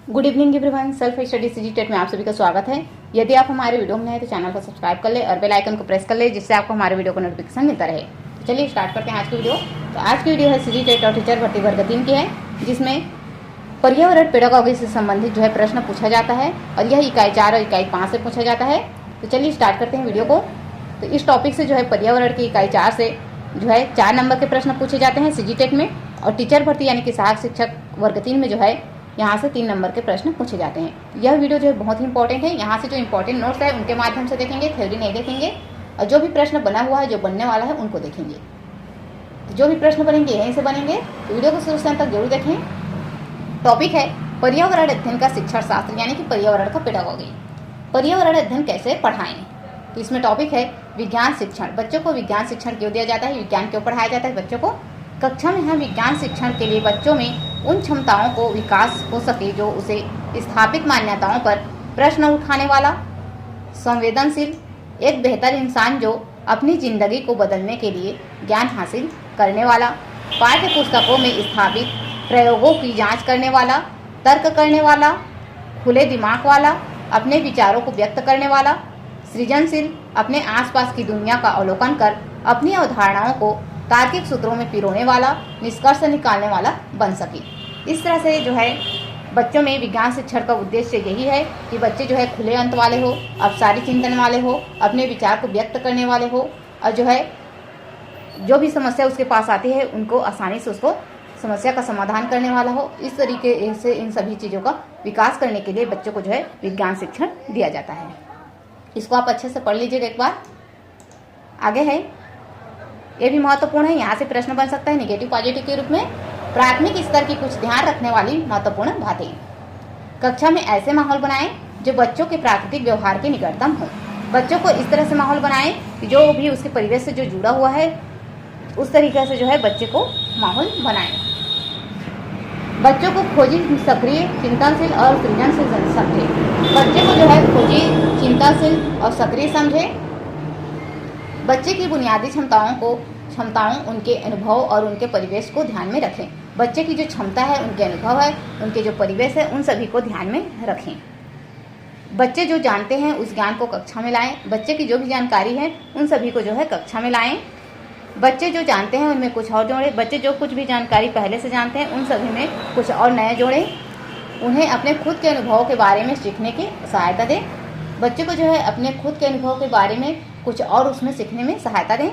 Good evening everyone. Self study CGTET में आप सभी का स्वागत है। यदि आप हमारे वीडियो में नए हैं तो चैनल को सब्सक्राइब कर ले और बेल आइकन को प्रेस कर ले, जिससे आपको हमारे वीडियो का नोटिफिकेशन मिलता रहे। तो चलिए स्टार्ट करते हैं आज की वीडियो। तो आज की वीडियो है सीजीटेट और टीचर भर्ती वर्ग 3 की है, जिसमें पर्यावरण पेडागॉजी से संबंधित जो है प्रश्न पूछा जाता है और यह इकाई 4 और इकाई 5 से पूछा जाता है। तो चलिए स्टार्ट करते हैं वीडियो को। तो इस टॉपिक से जो है पर्यावरण की इकाई 4 से जो है 4 नंबर के प्रश्न पूछे जाते हैं सीजीटेट में, और टीचर भर्ती यानी कि सहायक शिक्षक वर्ग 3 में जो है यहाँ से 3 नंबर के प्रश्न पूछे जाते हैं। यह वीडियो जो है बहुत ही इंपॉर्टेंट है। यहाँ से जो इंपॉर्टेंट नोट्स है उनके माध्यम से देखेंगे, थ्योरी नहीं देखेंगे, और जो भी प्रश्न बना हुआ है, जो बनने वाला है, उनको देखेंगे। तो जो भी प्रश्न बनेंगे यहीं से बनेंगे, तो वीडियो को शुरू से अंत तक जरूर देखें। टॉपिक है पर्यावरण अध्ययन का शिक्षण शास्त्र यानी कि पर्यावरण का पेडागॉजी। पर्यावरण अध्ययन कैसे पढ़ाएं, तो इसमें टॉपिक है विज्ञान शिक्षण। बच्चों को विज्ञान शिक्षण क्यों दिया जाता है, विज्ञान क्यों पढ़ाया जाता है बच्चों को। कक्षा में हम विज्ञान शिक्षण के लिए बच्चों में उन क्षमताओं को विकास हो सके जो उसे स्थापित मान्यताओं पर प्रश्न उठाने वाला, संवेदनशील, एक बेहतर इंसान जो अपनी जिंदगी को बदलने के लिए ज्ञान हासिल करने वाला, पाठ्य पुस्तकों में स्थापित प्रयोगों की जांच करने वाला, तर्क करने वाला, खुले दिमाग वाला, अपने विचारों को व्यक्त करने वाला, सृजनशील, अपने आसपास की दुनिया का अवलोकन कर अपनी अवधारणाओं को तार्किक सूत्रों में पिरोने वाला, निष्कर्ष निकालने वाला बन सके। इस तरह से जो है बच्चों में विज्ञान शिक्षण का उद्देश्य यही है कि बच्चे जो है खुले अंत वाले हो, अपसारी चिंतन वाले हो, अपने विचार को व्यक्त करने वाले हो, और जो है जो भी समस्या उसके पास आती है उनको आसानी से उसको समस्या का समाधान करने वाला हो। इस तरीके से इन सभी चीज़ों का विकास करने के लिए बच्चों को जो है विज्ञान शिक्षण दिया जाता है। इसको आप अच्छे से पढ़ लीजिएगा एक बार। आगे है, ये भी महत्वपूर्ण है, यहाँ से प्रश्न बन सकता है निगेटिव पॉजिटिव के रूप में। प्राथमिक स्तर की कुछ ध्यान रखने वाली महत्वपूर्ण बातें। कक्षा में ऐसे माहौल बनाएं जो बच्चों के प्राकृतिक व्यवहार के निकटतम हो। बच्चों को इस तरह से माहौल बनाएं कि जो भी उसके परिवेश से जो जुड़ा हुआ है उस तरीके से जो है बच्चे को माहौल बनाएं। बच्चों को खोजी, सक्रिय, चिंतनशील और सृजनशील समझे। बच्चे को जो है खोजी, चिंतनशील और सक्रिय समझे। बच्चे की बुनियादी क्षमताओं, उनके अनुभव और उनके परिवेश को ध्यान में रखें। बच्चे की जो क्षमता है, उनके अनुभव है, उनके जो परिवेश है, उन सभी को ध्यान में रखें। बच्चे जो जानते हैं उस ज्ञान को कक्षा में लाएं। बच्चे की जो भी जानकारी है उन सभी को जो है कक्षा में लाएं। बच्चे जो जानते हैं उनमें कुछ और जोड़ें। बच्चे जो कुछ भी जानकारी पहले से जानते हैं उन सभी में कुछ और नए जोड़ें। उन्हें अपने खुद के अनुभव के बारे में सीखने की सहायता दें। बच्चे को जो है अपने खुद के अनुभव के बारे में कुछ और उसमें सीखने में सहायता दें।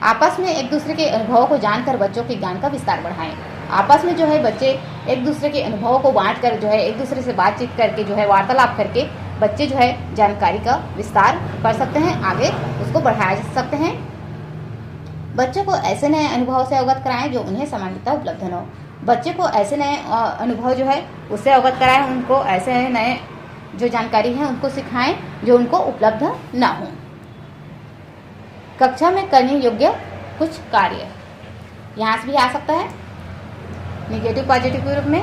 आपस में एक दूसरे के अनुभवों को जानकर बच्चों के ज्ञान का विस्तार बढ़ाएं। आपस में जो है बच्चे एक दूसरे के अनुभवों को बांटकर जो है एक दूसरे से बातचीत करके जो है वार्तालाप करके बच्चे जो है जानकारी का विस्तार कर सकते हैं, आगे उसको बढ़ाया जा सकते हैं। बच्चों को ऐसे नए अनुभव से अवगत कराएं जो उन्हें सामान्यतः उपलब्ध न हो। बच्चे को ऐसे नए अनुभव जो है उससे अवगत कराएं, उनको ऐसे नए जो जानकारी है उनको सिखाएं जो उनको उपलब्ध ना हो। कक्षा में करने योग्य कुछ कार्य, यहाँ से भी आ सकता है निगेटिव पॉजिटिव के रूप में।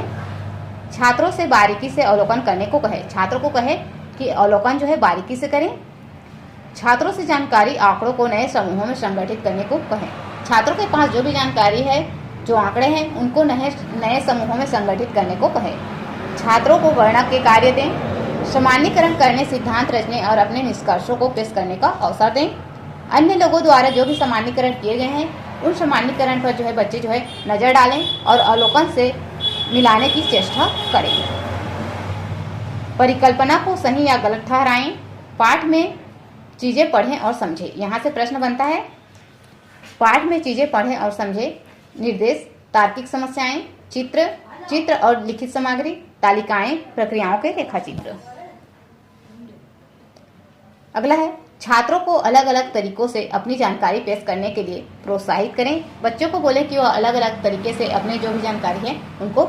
छात्रों से बारीकी से अवलोकन करने को कहे। छात्रों को कहे कि अवलोकन जो है बारीकी से करें। छात्रों से जानकारी आंकड़ों को नए समूहों में संगठित करने को कहें। छात्रों के पास जो भी जानकारी है, जो आंकड़े हैं, उनको नए समूहों में संगठित करने को कहें। छात्रों को गणना के कार्य दें। सामान्यीकरण करने, सिद्धांत रचने और अपने निष्कर्षों को पेश करने का अवसर दें। अन्य लोगों द्वारा जो भी सामान्यीकरण किए गए हैं उन सामान्यीकरण पर जो है बच्चे जो है नज़र डालें और अवलोकन से मिलाने की चेष्टा करें। परिकल्पना को सही या गलत ठहराएं। पाठ में चीज़ें पढ़ें और समझें। यहाँ से प्रश्न बनता है, पाठ में चीज़ें पढ़ें और समझें। निर्देश, तार्किक समस्याएं, चित्र और लिखित सामग्री, तालिकाएं, प्रक्रियाओं के रेखाचित्र। अगला है, छात्रों को अलग अलग तरीकों से अपनी जानकारी पेश करने के लिए प्रोत्साहित करें। बच्चों को बोलें कि वह अलग अलग तरीके से अपने जो भी जानकारी है उनको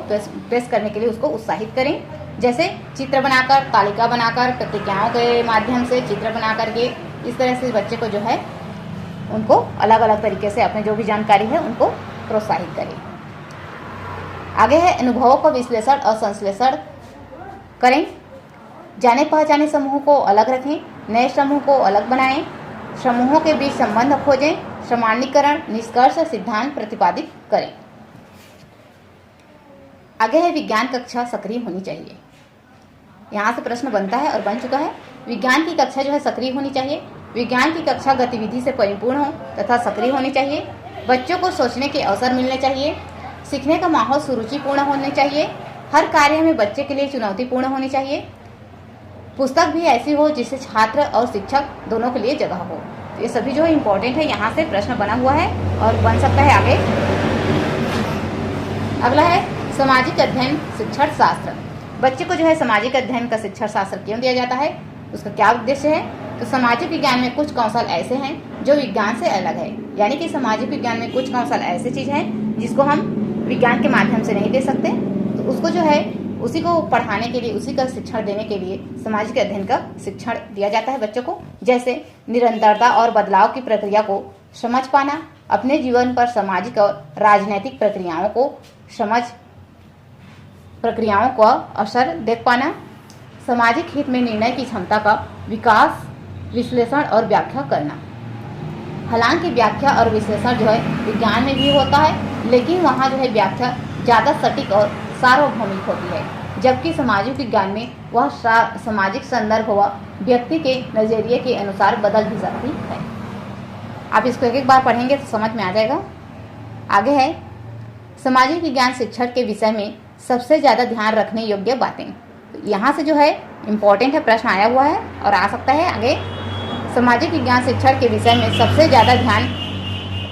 पेश करने के लिए उसको उत्साहित करें। जैसे चित्र बनाकर, तालिका बनाकर, प्रतिक्रियाओं के माध्यम से चित्र बनाकर के, इस तरह से बच्चे को जो है उनको अलग अलग तरीके से अपने जो भी जानकारी है उनको प्रोत्साहित करें। आगे है, अनुभवों का विश्लेषण और संश्लेषण करें। जाने पहचाने समूहों को अलग रखें, नए समूह को अलग बनाएं, समूहों के बीच संबंध खोजें, सामान्यीकरण, निष्कर्ष, सिद्धांत प्रतिपादित करें। आगे है विज्ञान कक्षा सक्रिय होनी चाहिए। यहाँ से प्रश्न बनता है और बन चुका है। विज्ञान की कक्षा जो है सक्रिय होनी चाहिए। विज्ञान की कक्षा गतिविधि से परिपूर्ण हो तथा सक्रिय होनी चाहिए। बच्चों को सोचने के अवसर मिलने चाहिए। सीखने का माहौल सुरुचिपूर्ण होने चाहिए। हर कार्य में बच्चे के लिए चुनौतीपूर्ण होनी चाहिए। पुस्तक भी ऐसी हो जिससे छात्र और शिक्षक दोनों के लिए जगह हो। तो ये सभी जो है इम्पोर्टेंट है, यहाँ से प्रश्न बना हुआ है और बन सकता है आगे। अगला है सामाजिक अध्ययन शिक्षण शास्त्र। बच्चे को जो है सामाजिक अध्ययन का शिक्षण शास्त्र क्यों दिया जाता है, उसका क्या उद्देश्य है। तो सामाजिक विज्ञान में कुछ कौशल ऐसे हैं जो विज्ञान से अलग है, यानी कि सामाजिक विज्ञान में कुछ कौशल ऐसे चीज हैं जिसको हम विज्ञान के माध्यम से नहीं दे सकते। तो उसको जो है उसी को पढ़ाने के लिए, उसी का शिक्षण देने के लिए सामाजिक अध्ययन का शिक्षण दिया जाता है बच्चों को। जैसे निरंतरता और बदलाव की प्रक्रिया को समझ पाना, अपने जीवन पर सामाजिक और राजनीतिक प्रक्रियाओं का असर देख पाना, सामाजिक हित में निर्णय की क्षमता का विकास, विश्लेषण और व्याख्या करना। हालांकि व्याख्या और विश्लेषण जो है विज्ञान में भी होता है, लेकिन वहाँ जो है व्याख्या ज़्यादा सटीक और सार्वभौमिक होती है, जबकि सामाजिक विज्ञान में वह सामाजिक संदर्भ व व्यक्ति के नज़रिए के अनुसार बदल भी सकती है। आप इसको एक एक बार पढ़ेंगे तो समझ में आ जाएगा। आगे है सामाजिक विज्ञान शिक्षण के विषय में सबसे ज़्यादा ध्यान रखने योग्य बातें। तो यहाँ से जो है इम्पोर्टेंट है, प्रश्न आया हुआ है और आ सकता है आगे। सामाजिक विज्ञान शिक्षण के विषय में सबसे ज़्यादा ध्यान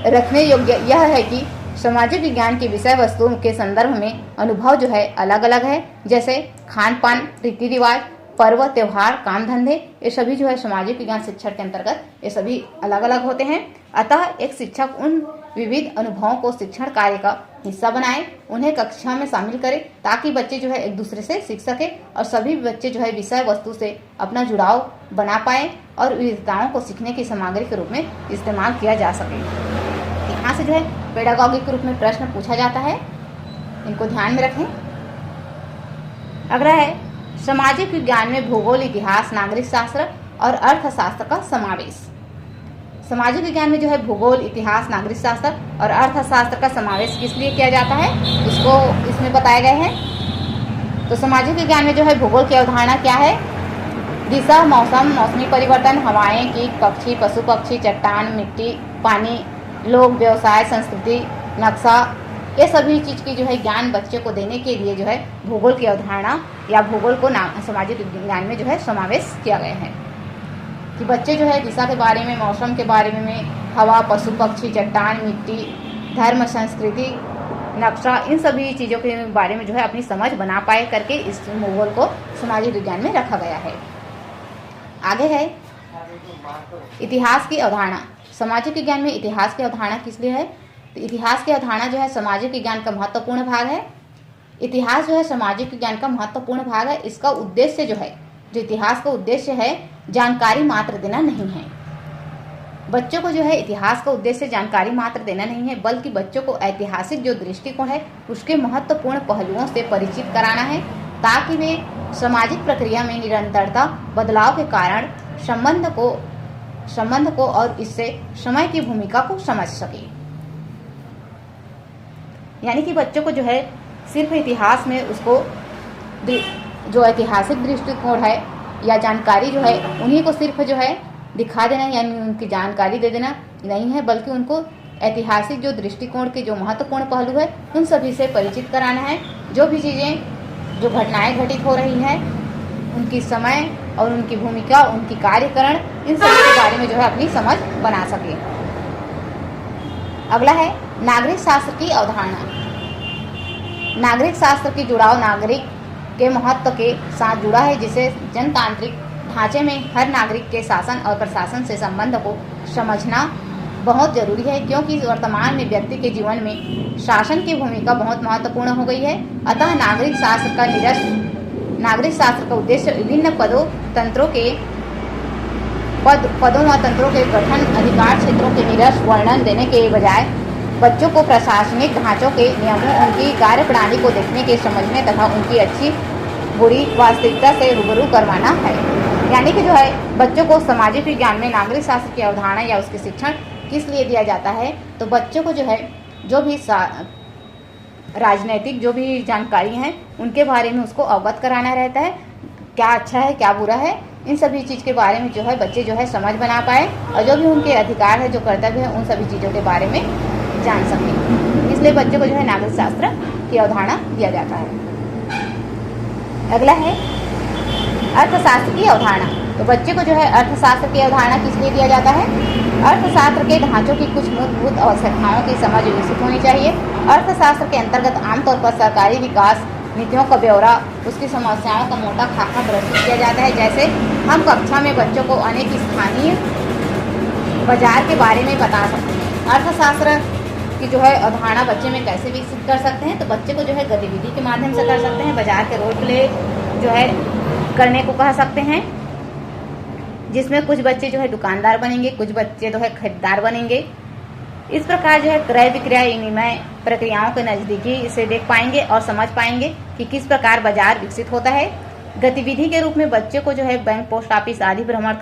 रखने योग्य यह है कि सामाजिक विज्ञान की विषय वस्तुओं के संदर्भ में अनुभव जो है अलग अलग है। जैसे खान पान, रीति रिवाज, पर्व, त्योहार, काम धंधे, ये सभी जो है सामाजिक विज्ञान शिक्षण के अंतर्गत ये सभी अलग अलग होते हैं। अतः एक शिक्षक उन विविध अनुभवों को शिक्षण कार्य का हिस्सा बनाए, उन्हें कक्षा में शामिल करे, ताकि बच्चे जो है एक दूसरे से सीख सके और सभी बच्चे जो है विषय वस्तु से अपना जुड़ाव बना पाए और विविधताओं को सीखने की सामग्री के रूप में इस्तेमाल किया जा सके। यहाँ से जो है पेडागॉगी के रूप में प्रश्न पूछा जाता है, इनको ध्यान में रखें। अगला है सामाजिक विज्ञान में भूगोल, इतिहास, नागरिक शास्त्र और अर्थशास्त्र का समावेश। सामाजिक विज्ञान में जो है भूगोल, इतिहास, नागरिक शास्त्र और अर्थशास्त्र का समावेश किस लिए किया जाता है, इसको इसमें बताया गया है। तो सामाजिक विज्ञान में जो है भूगोल की अवधारणा क्या है। दिशा, मौसम, मौसमी परिवर्तन, हवाएं, कीट, पक्षी, पशु पक्षी, चट्टान, मिट्टी, पानी, लोग, व्यवसाय, संस्कृति, नक्शा, ये सभी चीज़ की जो है ज्ञान बच्चे को देने के लिए जो है भूगोल की अवधारणा या भूगोल को सामाजिक विज्ञान में जो है समावेश किया गया है कि बच्चे जो है दिशा के बारे में, मौसम के बारे में, हवा, पशु पक्षी, चट्टान, मिट्टी, धर्म, संस्कृति, नक्शा, इन सभी चीज़ों के बारे में जो है अपनी समझ बना पाए करके इस भूगोल को सामाजिक विज्ञान में रखा गया है। आगे है इतिहास की अवधारणा। सामाजिक विज्ञान में इतिहास की अवधारणा किस लिए है। तो इतिहास की अवधारणा जो है सामाजिक विज्ञान का महत्वपूर्ण भाग है। इतिहास जो है सामाजिक विज्ञान का महत्वपूर्ण भाग है। इसका उद्देश्य जो है, जो इतिहास का उद्देश्य है, जानकारी मात्र देना नहीं है। बच्चों को जो है इतिहास का उद्देश्य जानकारी मात्र देना नहीं है, बल्कि बच्चों को ऐतिहासिक जो दृष्टिकोण है उसके महत्वपूर्ण पहलुओं से परिचित कराना है, ताकि वे सामाजिक प्रक्रिया में निरंतरता, बदलाव के कारण संबंध को और इससे समय की भूमिका को समझ सके। यानी कि बच्चों को जो है सिर्फ इतिहास में उसको जो ऐतिहासिक दृष्टिकोण है या जानकारी जो है उन्हीं को सिर्फ जो है दिखा देना, यानी उनकी जानकारी दे देना नहीं है, बल्कि उनको ऐतिहासिक जो दृष्टिकोण के जो महत्वपूर्ण पहलू है उन सभी से परिचित कराना है। जो भी चीज़ें, जो घटनाएं घटित हो रही हैं, उनकी समय और उनकी भूमिका, उनकी कार्यकरण, इन सभी के बारे में जो है अपनी समझ बना सके। अगला है नागरिक शास्त्र की अवधारणा। नागरिक शास्त्र की जुड़ाव नागरिक के महत्व के साथ जुड़ा है, जिसे जनतांत्रिक ढांचे में हर नागरिक के शासन और प्रशासन से संबंध को समझना बहुत जरूरी है, क्योंकि वर्तमान में व्यक्ति के जीवन में शासन की भूमिका बहुत महत्वपूर्ण हो गई है। अतः नागरिक शास्त्र का उद्देश्य विभिन्न पदों व तंत्रों के गठन, अधिकार क्षेत्रों के निरस वर्णन देने के बजाय बच्चों को प्रशासनिक ढांचों के नियमों, उनकी कार्यप्रणाली को देखने के, समझने तथा उनकी अच्छी बुरी वास्तविकता से रूबरू करवाना है। यानी कि जो है बच्चों को सामाजिक विज्ञान में नागरिक शास्त्र की अवधारणा या उसके शिक्षण किस लिए दिया जाता है, तो बच्चों को जो है जो भी राजनीतिक जो भी जानकारी हैं उनके बारे में उसको अवगत कराना रहता है, क्या अच्छा है क्या बुरा है, इन सभी चीज़ के बारे में जो है बच्चे जो है समझ बना पाए और जो भी उनके अधिकार है, जो कर्तव्य है, उन सभी चीज़ों के बारे में जान सकें। इसलिए बच्चों को जो है नागरिक शास्त्र की अवधारणा दिया जाता है। अगला है अर्थशास्त्र की अवधारणा। तो बच्चे को जो है अर्थशास्त्र की अवधारणा किस लिए दिया जाता है? अर्थशास्त्र के ढांचों की कुछ मूलभूत आवश्यकताओं की समझ विकसित होनी चाहिए। अर्थशास्त्र के अंतर्गत आमतौर पर सरकारी विकास नीतियों का ब्यौरा, उसकी समस्याओं का मोटा खाका प्रस्तुत किया जाता है। जैसे हम कक्षा में बच्चों को अनेक स्थानीय बाजार के बारे में बता सकते हैं। अर्थशास्त्र की जो है अवधारणा बच्चे में कैसे विकसित कर सकते हैं? तो बच्चे को जो है गतिविधि के माध्यम से कर सकते हैं। बाजार के रोल प्ले जो है करने को कह सकते हैं, जिसमें कुछ बच्चे जो है दुकानदार बनेंगे, कुछ बच्चे जो है खरीदार बनेंगे। इस प्रकार जो है क्रय विक्रय विनिमय प्रक्रियाओं के नज़दीकी से देख पाएंगे और समझ पाएंगे कि किस प्रकार बाजार विकसित होता है। गतिविधि के रूप में बच्चे को जो है बैंक, पोस्ट ऑफिस आदि भ्रमण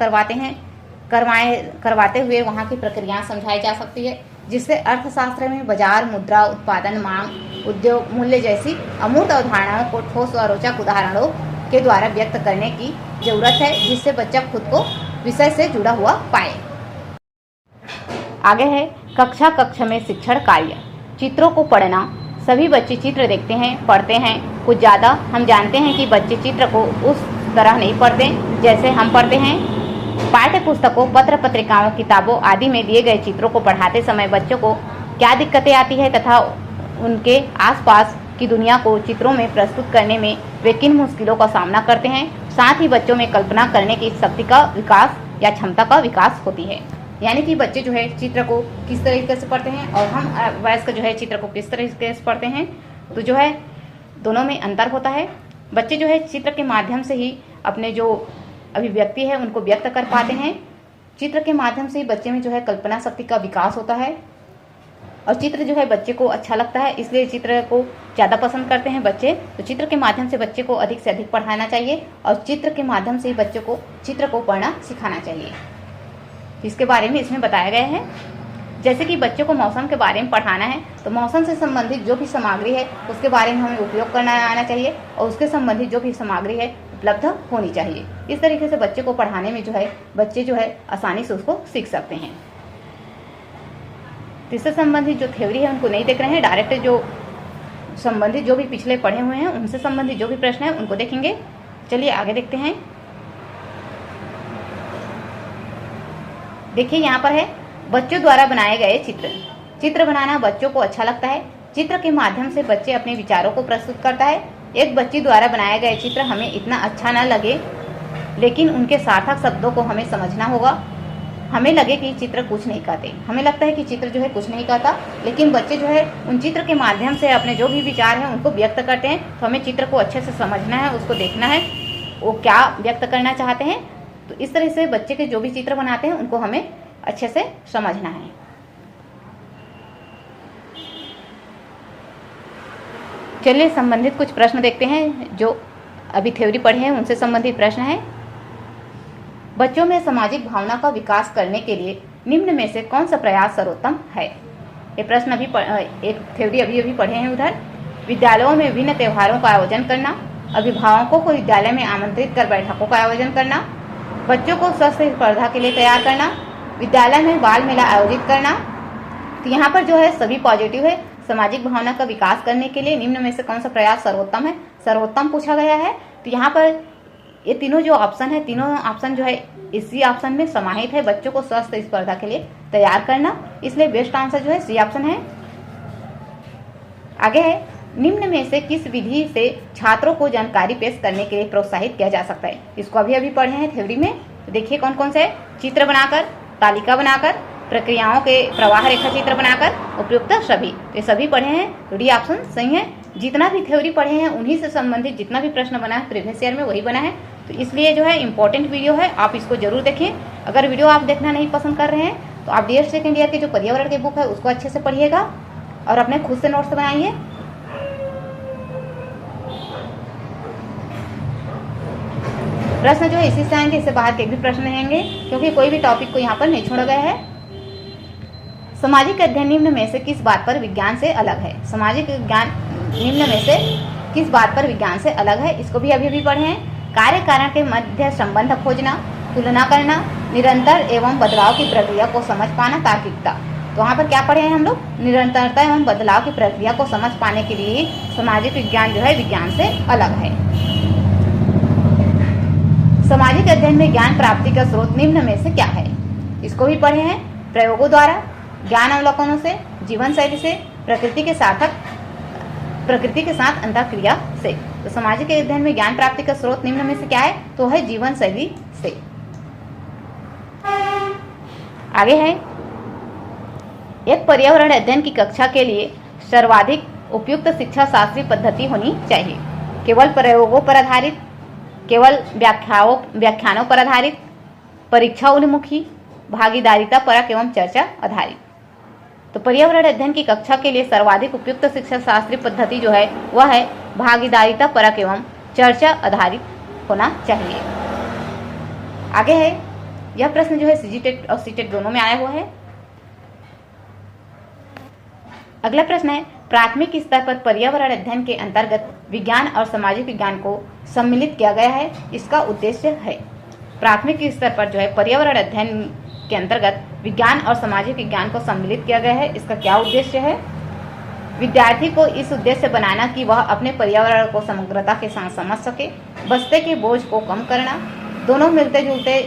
करवाते हुए वहाँ की प्रक्रियाएं समझाई जा सकती है, जिससे अर्थशास्त्र में बाजार, मुद्रा, उत्पादन, मांग, उद्योग, मूल्य जैसी अमूर्त अवधारणाओं को ठोस और रोचक उदाहरणों के द्वारा व्यक्त करने की जरूरत है, जिससे बच्चा खुद को विषय से जुड़ा हुआ पाए। आगे है कक्षा में शिक्षण कार्य। चित्रों को पढ़ना। सभी बच्चे चित्र देखते हैं, पढ़ते हैं। कुछ ज़्यादा हम जानते हैं कि बच्चे चित्र को उस तरह नहीं पढ़ते जैसे हम पढ़ते हैं। पाठ्य पुस्तकों, पत्र पत्रिकाओं, किताबों आदि में दिए गए चित्रों को पढ़ाते समय बच्चों को क्या दिक्कतें आती है तथा उनके आसपास की दुनिया को चित्रों में प्रस्तुत करने में वे किन मुश्किलों का सामना करते हैं। साथ ही बच्चों में कल्पना करने की शक्ति का विकास या क्षमता का विकास होती है। यानी कि बच्चे जो है चित्र को किस तरीके से पढ़ते हैं और हम वयस्क जो है चित्र को किस तरीके से पढ़ते हैं, तो जो है दोनों में अंतर होता है। बच्चे जो है चित्र के माध्यम से ही अपने जो अभिव्यक्ति है उनको व्यक्त कर पाते हैं। चित्र के माध्यम से ही बच्चे में जो है कल्पना शक्ति का विकास होता है और चित्र जो है बच्चे को अच्छा लगता है, इसलिए चित्र को ज़्यादा पसंद करते हैं बच्चे। तो चित्र के माध्यम से बच्चे को अधिक से अधिक पढ़ाना चाहिए और चित्र के माध्यम से ही बच्चों को चित्र को पढ़ना सिखाना चाहिए। इसके बारे में इसमें बताया गया है। जैसे कि बच्चों को मौसम के बारे में पढ़ाना है तो मौसम से संबंधित जो भी सामग्री है उसके बारे में हमें उपयोग करना आना चाहिए और उसके संबंधित जो भी सामग्री है उपलब्ध होनी चाहिए। इस तरीके से बच्चे को पढ़ाने में जो है बच्चे जो है आसानी से उसको सीख सकते हैं। इससे संबंधित जो थ्योरी है उनको नहीं देख रहे हैं, डायरेक्ट जो संबंधित जो भी पिछले पढ़े हुए हैं उनसे संबंधित जो भी प्रश्न है उनको देखेंगे। चलिए आगे देखते हैं। देखिए यहाँ पर है बच्चों द्वारा बनाए गए चित्र। चित्र बनाना बच्चों को अच्छा लगता है। चित्र के माध्यम से बच्चे अपने विचारों को प्रस्तुत करता है। एक बच्ची द्वारा बनाए गए चित्र हमें इतना अच्छा न लगे, लेकिन उनके सार्थक शब्दों को हमें समझना होगा। हमें लगे कि चित्र कुछ नहीं कहते, हमें लगता है कि चित्र जो है कुछ नहीं कहता, लेकिन बच्चे जो है उन चित्र के माध्यम से अपने जो भी विचार हैं उनको व्यक्त करते हैं। तो हमें चित्र को अच्छे से समझना है, उसको देखना है वो क्या व्यक्त करना चाहते हैं। तो इस तरह से बच्चे के जो भी चित्र बनाते हैं उनको हमें अच्छे से समझना है। चलिए संबंधित कुछ प्रश्न देखते हैं जो अभी थ्योरी पढ़े हैं उनसे संबंधित प्रश्न है। बच्चों में सामाजिक भावना का विकास करने के लिए निम्न में से कौन सा प्रयास सर्वोत्तम है? ये प्रश्न अभी एक थ्योरी अभी पढ़े हैं उधर। विद्यालयों में विभिन्न त्योहारों का आयोजन करना, अभिभावकों को विद्यालय में आमंत्रित कर बैठकों का आयोजन करना, बच्चों को स्वस्थ स्पर्धा के लिए तैयार करना, विद्यालय में बाल मेला आयोजित करना। तो यहाँ पर जो है सभी पॉजिटिव है। सामाजिक भावना का विकास करने के लिए निम्न में से कौन सा प्रयास सर्वोत्तम है? सर्वोत्तम पूछा गया है। तो यहाँ पर ये तीनों जो ऑप्शन है, तीनों ऑप्शन जो है इसी ऑप्शन में समाहित है, बच्चों को स्वस्थ स्पर्धा के लिए तैयार करना। इसलिए बेस्ट आंसर जो है सी ऑप्शन है। आगे है निम्न में से किस विधि से छात्रों को जानकारी पेश करने के लिए प्रोत्साहित किया जा सकता है? इसको अभी पढ़े हैं थ्योरी में। तो देखिए कौन कौन से है। चित्र बनाकर, तालिका बनाकर, प्रक्रियाओं के प्रवाह रेखा चित्र बनाकर, उपयुक्त सभी। ये सभी पढ़े हैं, तो डी ऑप्शन सही है। जितना भी थ्योरी पढ़े हैं उन्हीं से संबंधित जितना भी प्रश्न बना है प्रीवियस ईयर में वही बना है। तो इसलिए जो है इंपॉर्टेंट वीडियो है, आप इसको जरूर देखें। अगर वीडियो आप देखना नहीं पसंद कर रहे हैं तो आप डी सेकेंड ईयर के जो पर्यावरण की बुक है उसको अच्छे से पढ़िएगा और अपने खुद से नोट्स बनाइए। प्रश्न जो है इसी से आएंगे, इससे बाहर के भी प्रश्न रहेंगे क्योंकि कोई भी टॉपिक को यहाँ पर नहीं छोड़ा गया है। सामाजिक अध्ययन निम्न में से किस बात पर विज्ञान से अलग है? सामाजिक विज्ञान निम्न में से किस बात पर विज्ञान से अलग है, इसको भी अभी पढ़े हैं। कार्य कारण के मध्य संबंध खोजना, तुलना करना, निरंतर एवं बदलाव की प्रक्रिया को समझ पाना, तार्किकता। तो वहाँ पर क्या पढ़े हैं हम लोग? निरंतरता एवं बदलाव की प्रक्रिया को समझ पाने के लिए सामाजिक विज्ञान जो है विज्ञान से अलग है। सामाजिक अध्ययन में ज्ञान प्राप्ति का स्रोत निम्न में से क्या है, इसको भी पढ़े हैं। प्रयोगों द्वारा, ज्ञान अवलोकनों से, जीवन शैली से, प्रकृति के साथ अंतःक्रिया से। तो सामाजिक अध्ययन में ज्ञान प्राप्ति का स्रोत निम्न में से क्या है, तो है जीवन शैली से। आगे है, एक पर्यावरण अध्ययन की कक्षा के लिए सर्वाधिक उपयुक्त शिक्षा शास्त्रीय पद्धति होनी चाहिए। केवल प्रयोगों पर आधारित, केवल व्याख्यानों पर आधारित, परीक्षा उन्मुखी, भागीदारिता परक एवं चर्चा आधारित। तो पर्यावरण अध्ययन की कक्षा के लिए सर्वाधिक उपयुक्त शिक्षा शास्त्रीय पद्धति जो है वह है भागीदारिता परक एवं चर्चा आधारित होना चाहिए। आगे है, यह प्रश्न जो है सीजीटेट और सीटेट दोनों में आया हुआ है। अगला प्रश्न है, प्राथमिक स्तर पर पर्यावरण अध्ययन के अंतर्गत विज्ञान और सामाजिक विज्ञान को सम्मिलित किया गया है, इसका उद्देश्य है। प्राथमिक स्तर पर जो है पर्यावरण अध्ययन के अंतर्गत विज्ञान और सामाजिक विज्ञान को सम्मिलित किया गया है, इसका क्या उद्देश्य है? विद्यार्थी को इस उद्देश्य बनाना कि वह अपने पर्यावरण को समग्रता के साथ समझ सके, बस्ते के बोझ को कम करना। दोनों मिलते जुलते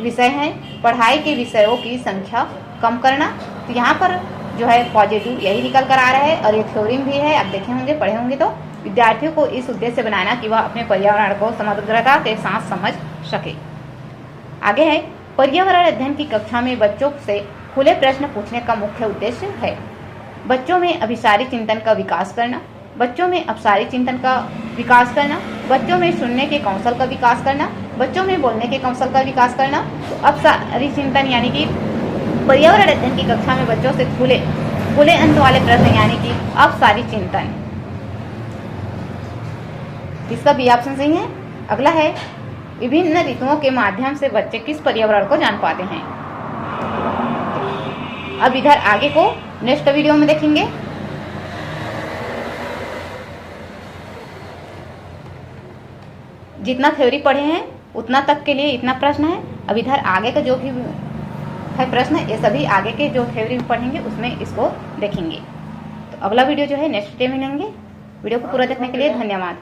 विषय हैं। पढ़ाई के विषयों की संख्या कम करना। तो यहाँ पर जो है पॉजिटिव यही निकल कर आ रहा है और ये थ्योरम भी है, आप देखे होंगे, पढ़े होंगे। तो विद्यार्थियों को इस उद्देश्य बनाना कि वह अपने पर्यावरण को समग्रता के साथ समझ सके। आगे है, पर्यावरण अध्ययन की कक्षा में बच्चों से खुले प्रश्न पूछने का मुख्य उद्देश्य है बच्चों में अभिसारी चिंतन का विकास करना, बच्चों में अपसारी चिंतन का विकास करना, बच्चों में सुनने के कौशल का विकास करना, बच्चों में बोलने के कौशल का विकास करना। तो अपसारी चिंतन यानी कि पर्यावरण अध्ययन की कक्षा में बच्चों से खुले अंत वाले प्रश्न यानी कि अपसारी चिंतन, इसका बी ऑप्शन सही है। अगला है, विभिन्न ऋतुओं के माध्यम से बच्चे किस पर्यावरण को जान पाते हैं। अब इधर आगे को नेक्स्ट वीडियो में देखेंगे। जितना थ्योरी पढ़े हैं उतना तक के लिए इतना प्रश्न है। अब इधर आगे का जो भी है प्रश्न, ये सभी आगे के जो थ्योरी पढ़ेंगे उसमें इसको देखेंगे। तो अगला वीडियो जो है नेक्स्ट डे मिलेंगे। वीडियो को पूरा देखने के लिए धन्यवाद।